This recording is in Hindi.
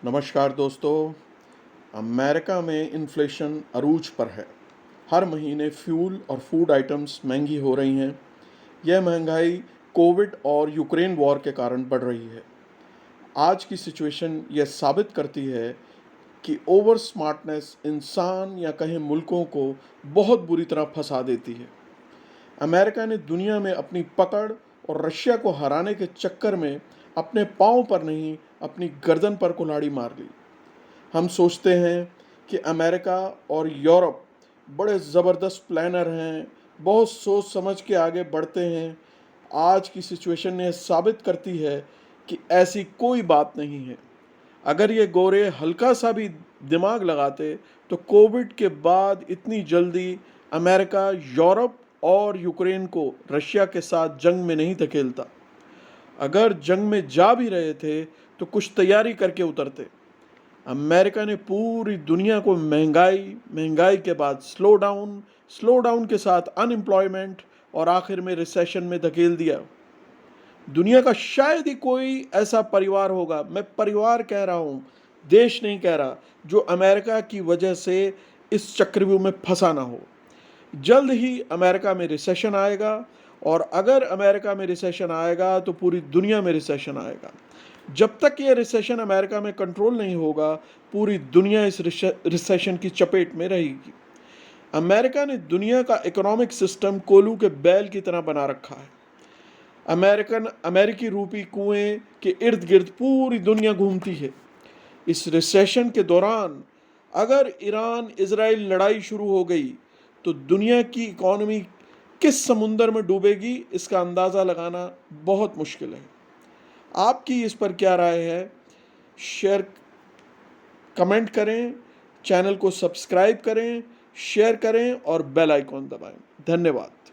नमस्कार दोस्तों। अमेरिका में इन्फ्लेशन अरूज पर है। हर महीने फ्यूल और फूड आइटम्स महंगी हो रही हैं। यह महंगाई कोविड और यूक्रेन वॉर के कारण बढ़ रही है। आज की सिचुएशन यह साबित करती है कि ओवर स्मार्टनेस इंसान या कहें मुल्कों को बहुत बुरी तरह फंसा देती है। अमेरिका ने दुनिया में अपनी पकड़ और रशिया को हराने के चक्कर में अपने पाँव पर नहीं, अपनी गर्दन पर कुल्हाड़ी मार ली। हम सोचते हैं कि अमेरिका और यूरोप बड़े ज़बरदस्त प्लानर हैं, बहुत सोच समझ के आगे बढ़ते हैं। आज की सिचुएशन ने साबित करती है कि ऐसी कोई बात नहीं है। अगर ये गोरे हल्का सा भी दिमाग लगाते तो कोविड के बाद इतनी जल्दी अमेरिका यूरोप और यूक्रेन को रशिया के साथ जंग में नहीं धकेलता। अगर जंग में जा भी रहे थे तो कुछ तैयारी करके उतरते। अमेरिका ने पूरी दुनिया को महंगाई के बाद स्लो डाउन के साथ अनएम्प्लॉयमेंट और आखिर में रिसेशन में धकेल दिया। दुनिया का शायद ही कोई ऐसा परिवार होगा, मैं परिवार कह रहा हूं, देश नहीं कह रहा, जो अमेरिका की वजह से इस चक्रव्यूह में फंसा ना हो। जल्द ही अमेरिका में रिसेशन आएगा, और अगर अमेरिका में रिसेशन आएगा तो पूरी दुनिया में रिसेशन आएगा। जब तक ये रिसेशन अमेरिका में कंट्रोल नहीं होगा, पूरी दुनिया इस रिसेशन की चपेट में रहेगी। अमेरिका ने दुनिया का इकोनॉमिक सिस्टम कोलू के बैल की तरह बना रखा है। अमेरिकी रूपी कुएं के इर्द गिर्द पूरी दुनिया घूमती है। इस रिसेशन के दौरान अगर ईरान इजराइल लड़ाई शुरू हो गई तो दुनिया की इकोनॉमी किस समुंदर में डूबेगी, इसका अंदाज़ा लगाना बहुत मुश्किल है। आपकी इस पर क्या राय है? शेयर कमेंट करें, चैनल को सब्सक्राइब करें, शेयर करें और बेल आइकॉन दबाएं। धन्यवाद।